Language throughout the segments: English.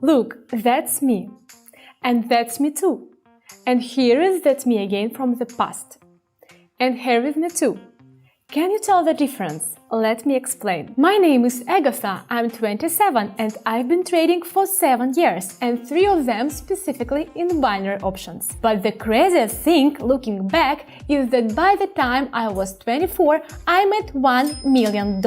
Look, that's me. And that's me too. And here is that me again from the past. And here is me too. Can you tell the difference? Let me explain. My name is Agatha, I'm 27 and I've been trading for 7 years and 3 of them specifically in binary options. But the craziest thing, looking back, is that by the time I was 24, I made $1 million.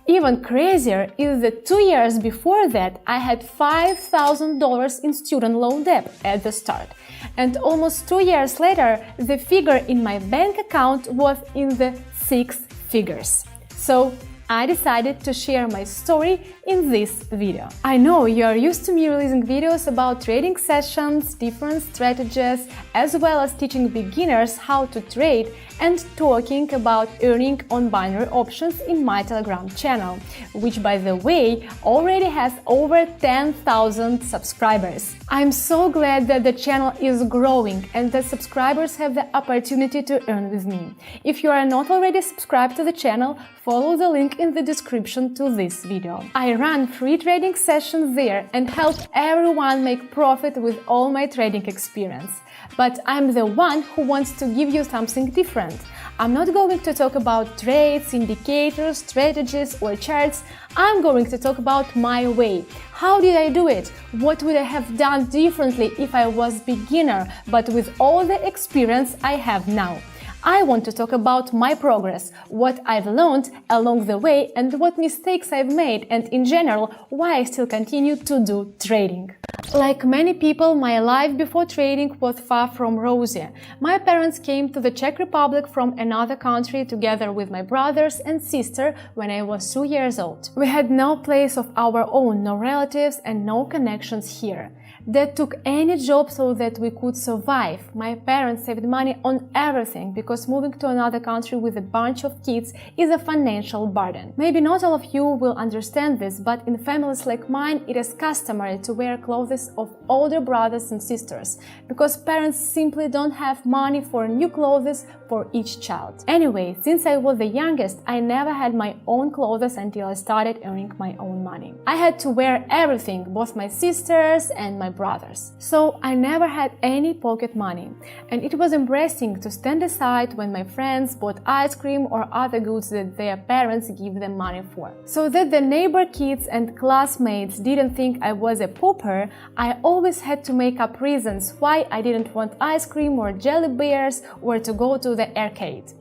Even crazier is that 2 years before that, I had $5,000 in student loan debt at the start. And almost 2 years later, the figure in my bank account was in the 6 figures. So I decided to share my story in this video. I know you are used to me releasing videos about trading sessions, different strategies, as well as teaching beginners how to trade and talking about earning on binary options in my Telegram channel, which, by the way, already has over 10,000 subscribers. I'm so glad that the channel is growing and that subscribers have the opportunity to earn with me. If you are not already subscribed to the channel, follow the link in the description to this video. I run free trading sessions there and help everyone make profit with all my trading experience. But I'm the one who wants to give you something different. I'm not going to talk about trades, indicators, strategies or charts. I'm going to talk about my way. How did I do it? What would I have done differently if I was beginner, but with all the experience I have now? I want to talk about my progress, what I've learned along the way and what mistakes I've made and in general why I still continue to do trading. Like many people, my life before trading was far from rosy. My parents came to the Czech Republic from another country together with my brothers and sister when I was 2 years old. We had no place of our own, no relatives and no connections here. Dad took any job so that we could survive. My parents saved money on everything because moving to another country with a bunch of kids is a financial burden. Maybe not all of you will understand this, but in families like mine, it is customary to wear clothes of older brothers and sisters because parents simply don't have money for new clothes for each child. Anyway, since I was the youngest, I never had my own clothes until I started earning my own money. I had to wear everything, both my sisters and my brothers. So I never had any pocket money. And it was embarrassing to stand aside when my friends bought ice cream or other goods that their parents give them money for. So that the neighbor kids and classmates didn't think I was a pauper, I always had to make up reasons why I didn't want ice cream or jelly bears or to go to the arcade.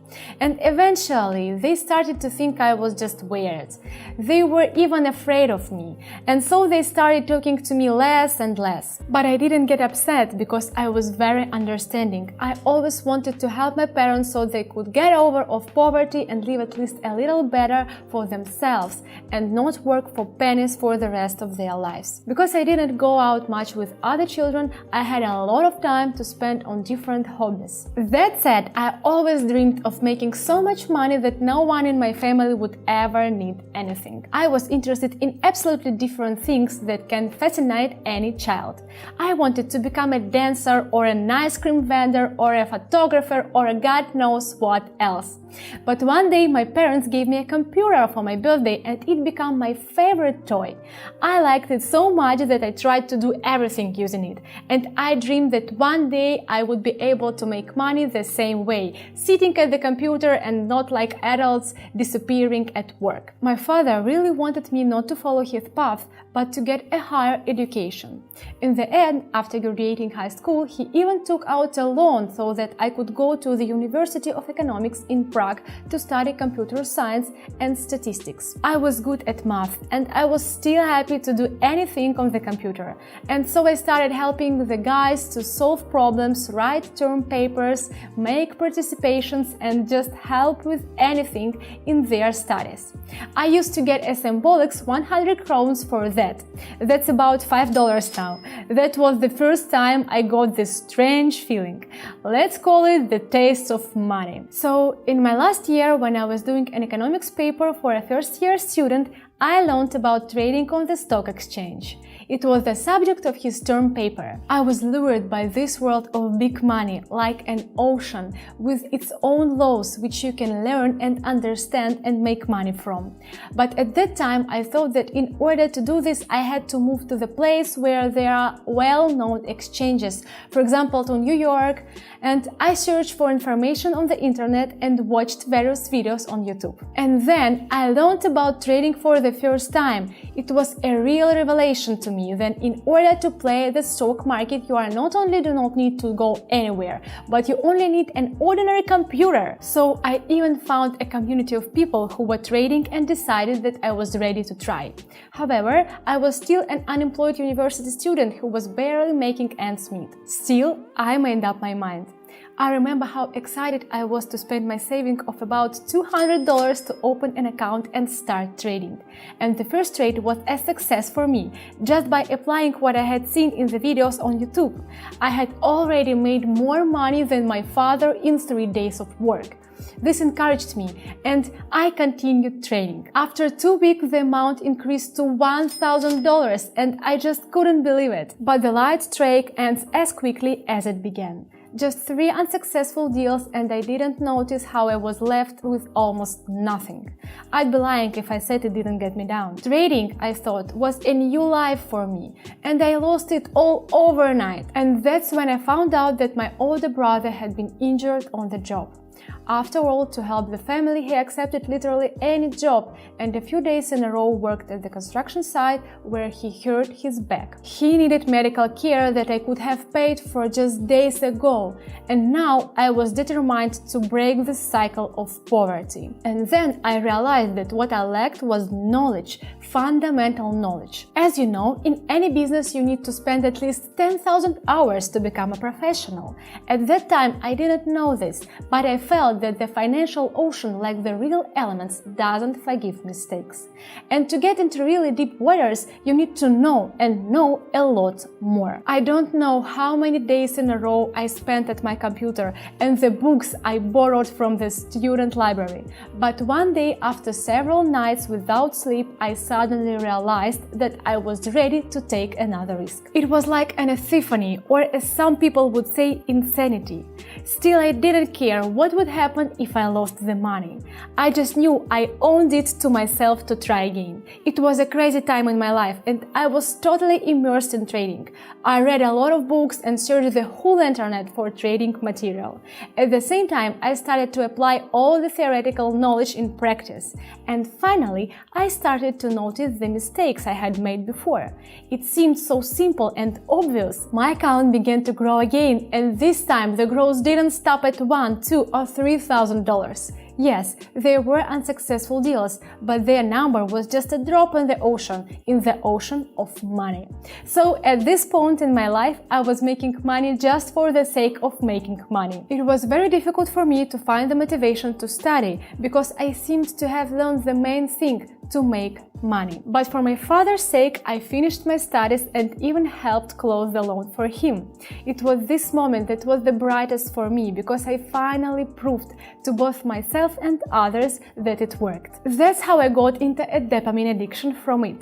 And eventually, they started to think I was just weird. They were even afraid of me, and so they started talking to me less and less. But I didn't get upset because I was very understanding. I always wanted to help my parents so they could get over of poverty and live at least a little better for themselves and not work for pennies for the rest of their lives. Because I didn't go out much with other children, I had a lot of time to spend on different hobbies. That said, I always dreamed of making so much money that no one in my family would ever need anything. I was interested in absolutely different things that can fascinate any child. I wanted to become a dancer or an ice cream vendor or a photographer or a God knows what else. But one day my parents gave me a computer for my birthday and it became my favorite toy. I liked it so much that I tried to do everything using it, and I dreamed that one day I would be able to make money the same way, sitting at the computer and not like adults disappearing at work. My father really wanted me not to follow his path, but to get a higher education. In the end, after graduating high school, he even took out a loan so that I could go to the University of Economics in Prague to study computer science and statistics. I was good at math and I was still happy to do anything on the computer. And so I started helping the guys to solve problems, write term papers, make participations and just help with anything in their studies. I used to get a symbolic 100 crowns for that. That's about $5 now. That was the first time I got this strange feeling. Let's call it the taste of money. So in my last year, when I was doing an economics paper for a first-year student, I learned about trading on the stock exchange. It was the subject of his term paper. I was lured by this world of big money, like an ocean, with its own laws which you can learn and understand and make money from. But at that time I thought that in order to do this I had to move to the place where there are well-known exchanges, for example to New York, and I searched for information on the internet and watched various videos on YouTube. And then I learned about trading for the first time. It was a real revelation to me that in order to play the stock market you are not only do not need to go anywhere, but you only need an ordinary computer. So I even found a community of people who were trading and decided that I was ready to try. However, I was still an unemployed university student who was barely making ends meet. Still, I made up my mind. I remember how excited I was to spend my saving of about $200 to open an account and start trading. And the first trade was a success for me, just by applying what I had seen in the videos on YouTube. I had already made more money than my father in 3 days of work. This encouraged me, and I continued trading. After 2 weeks, the amount increased to $1,000, and I just couldn't believe it. But the light streak ends as quickly as it began. Just 3 unsuccessful deals and I didn't notice how I was left with almost nothing. I'd be lying if I said it didn't get me down. Trading, I thought, was a new life for me, and I lost it all overnight. And that's when I found out that my older brother had been injured on the job. After all, to help the family, he accepted literally any job and a few days in a row worked at the construction site where he hurt his back. He needed medical care that I could have paid for just days ago, and now I was determined to break the cycle of poverty. And then I realized that what I lacked was knowledge, fundamental knowledge. As you know, in any business you need to spend at least 10,000 hours to become a professional. At that time I didn't know this, but I felt that the financial ocean, like the real elements, doesn't forgive mistakes. And to get into really deep waters, you need to know, and know a lot more. I don't know how many days in a row I spent at my computer and the books I borrowed from the student library. But one day, after several nights without sleep, I suddenly realized that I was ready to take another risk. It was like an epiphany, or as some people would say, insanity. Still, I didn't care what would happen if I lost the money. I just knew I owed it to myself to try again. It was a crazy time in my life and I was totally immersed in trading. I read a lot of books and searched the whole internet for trading material. At the same time, I started to apply all the theoretical knowledge in practice. And finally, I started to notice the mistakes I had made before. It seemed so simple and obvious. My account began to grow again, and this time the growth didn't stop at $1,000, $2,000 or $3,000. Yes, there were unsuccessful deals, but their number was just a drop in the ocean of money. So at this point in my life, I was making money just for the sake of making money. It was very difficult for me to find the motivation to study, because I seemed to have learned the main thing: to make money. But for my father's sake, I finished my studies and even helped close the loan for him. It was this moment that was the brightest for me, because I finally proved to both myself and others that it worked. That's how I got into a dopamine addiction from it.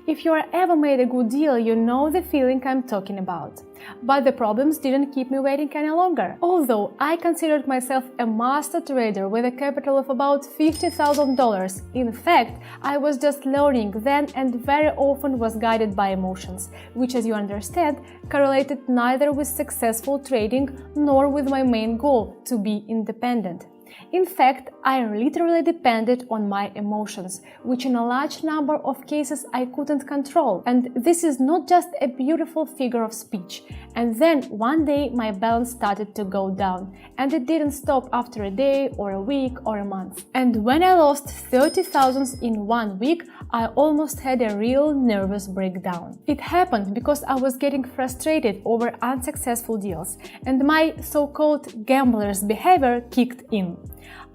If you ever made a good deal, you know the feeling I'm talking about. But the problems didn't keep me waiting any longer. Although I considered myself a master trader with a capital of about $50,000, in fact, I was just learning then and very often was guided by emotions, which, as you understand, correlated neither with successful trading nor with my main goal, to be independent. In fact, I literally depended on my emotions, which in a large number of cases I couldn't control. And this is not just a beautiful figure of speech. And then one day my balance started to go down, and it didn't stop after a day or a week or a month. And when I lost 30,000 in 1 week, I almost had a real nervous breakdown. It happened because I was getting frustrated over unsuccessful deals, and my so-called gambler's behavior kicked in.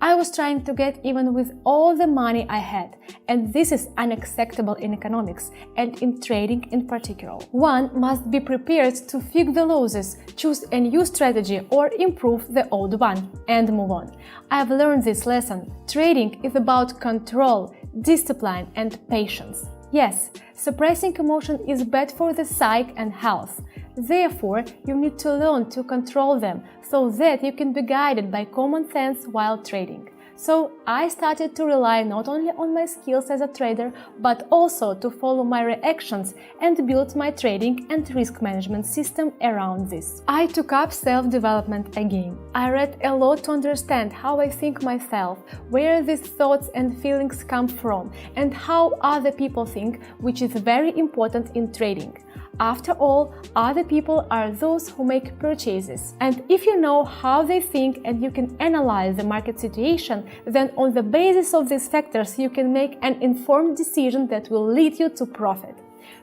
I was trying to get even with all the money I had, and this is unacceptable in economics and in trading in particular. One must be prepared to fix the losses, choose a new strategy or improve the old one, and move on. I've learned this lesson. Trading is about control, discipline and patience. Yes, suppressing emotion is bad for the psyche and health. Therefore, you need to learn to control them so that you can be guided by common sense while trading. So I started to rely not only on my skills as a trader, but also to follow my reactions and build my trading and risk management system around this. I took up self-development again. I read a lot to understand how I think myself, where these thoughts and feelings come from, and how other people think, which is very important in trading. After all, other people are those who make purchases. And if you know how they think and you can analyze the market situation, then on the basis of these factors you can make an informed decision that will lead you to profit.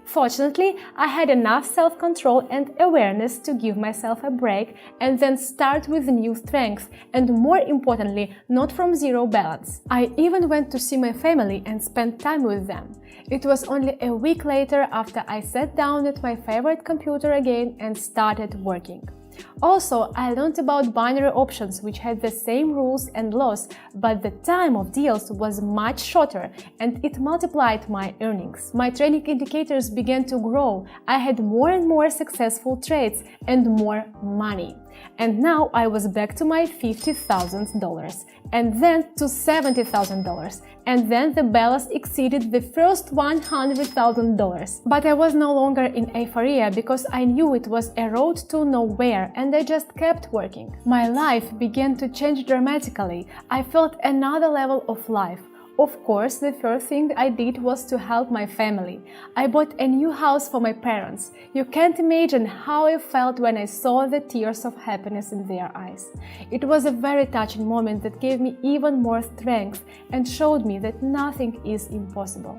Fortunately, I had enough self-control and awareness to give myself a break and then start with new strengths and, more importantly, not from zero balance. I even went to see my family and spent time with them. It was only a week later after I sat down at my favorite computer again and started working. Also, I learned about binary options, which had the same rules and laws, but the time of deals was much shorter and it multiplied my earnings. My trading indicators began to grow. I had more and more successful trades and more money. And now I was back to my $50,000 and then to $70,000, and then the balance exceeded the first $100,000. But I was no longer in euphoria because I knew it was a road to nowhere and I just kept working. My life began to change dramatically. I felt another level of life. Of course, the first thing I did was to help my family. I bought a new house for my parents. You can't imagine how I felt when I saw the tears of happiness in their eyes. It was a very touching moment that gave me even more strength and showed me that nothing is impossible.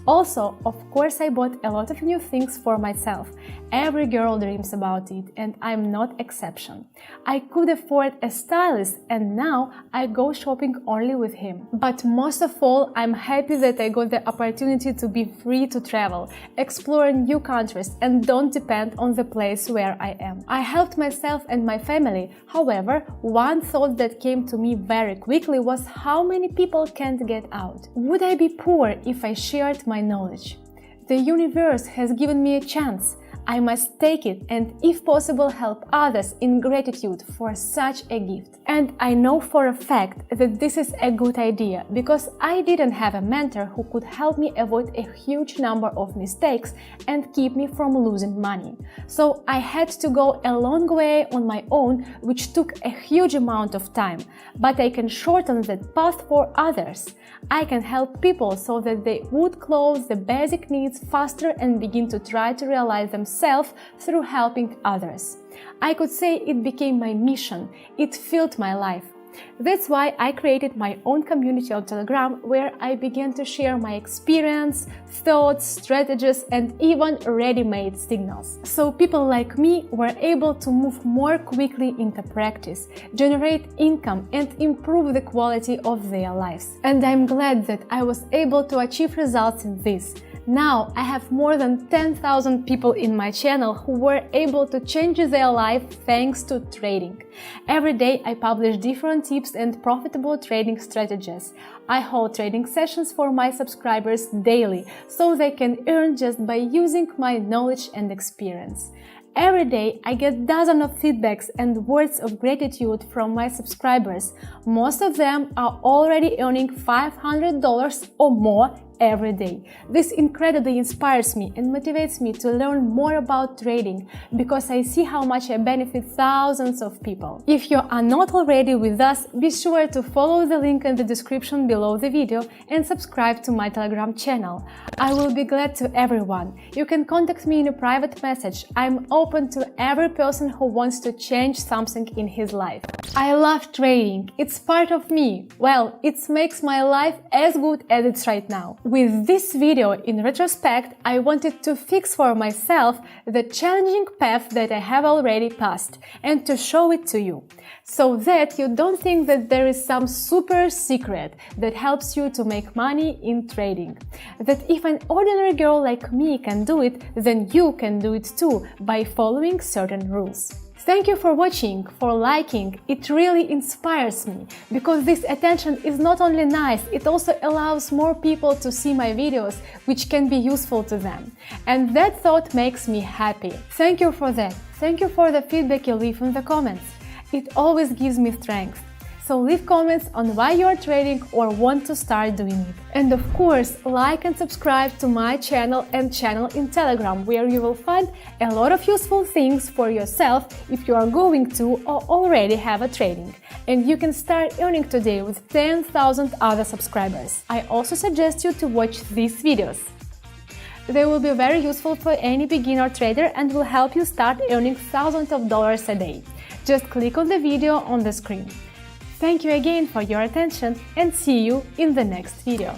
Also, of course, I bought a lot of new things for myself. Every girl dreams about it, and I'm not exception. I could afford a stylist, and now I go shopping only with him. But most of all, I'm happy that I got the opportunity to be free to travel, explore new countries, and don't depend on the place where I am. I helped myself and my family. However, one thought that came to me very quickly was how many people can't get out. Would I be poor if I shared my knowledge? The universe has given me a chance. I must take it and, if possible, help others in gratitude for such a gift. And I know for a fact that this is a good idea because I didn't have a mentor who could help me avoid a huge number of mistakes and keep me from losing money. So I had to go a long way on my own, which took a huge amount of time. But I can shorten that path for others. I can help people so that they would close the basic needs faster and begin to try to realize themselves through helping others. I could say it became my mission. It filled my life. That's why I created my own community on Telegram, where I began to share my experience, thoughts, strategies, and even ready-made signals. So people like me were able to move more quickly into practice, generate income, and improve the quality of their lives. And I'm glad that I was able to achieve results in this. Now I have more than 10,000 people in my channel who were able to change their life thanks to trading. Every day I publish different tips and profitable trading strategies. I hold trading sessions for my subscribers daily, so they can earn just by using my knowledge and experience. Every day I get dozens of feedbacks and words of gratitude from my subscribers. Most of them are already earning $500 or more every day. This incredibly inspires me and motivates me to learn more about trading because I see how much I benefit thousands of people. If you are not already with us, be sure to follow the link in the description below the video and subscribe to my Telegram channel. I will be glad to everyone. You can contact me in a private message. I'm open to every person who wants to change something in his life. I love trading. It's part of me. Well, it makes my life as good as it's right now. With this video, in retrospect, I wanted to fix for myself the challenging path that I have already passed and to show it to you, so that you don't think that there is some super secret that helps you to make money in trading. That if an ordinary girl like me can do it, then you can do it too by following certain rules. Thank you for watching, for liking. It really inspires me, because this attention is not only nice, it also allows more people to see my videos, which can be useful to them. And that thought makes me happy. Thank you for that. Thank you for the feedback you leave in the comments. It always gives me strength. So leave comments on why you are trading or want to start doing it. And of course, like and subscribe to my channel and channel in Telegram, where you will find a lot of useful things for yourself if you are going to or already have a trading. And you can start earning today with 10,000 other subscribers. I also suggest you to watch these videos. They will be very useful for any beginner trader and will help you start earning thousands of dollars a day. Just click on the video on the screen. Thank you again for your attention and see you in the next video.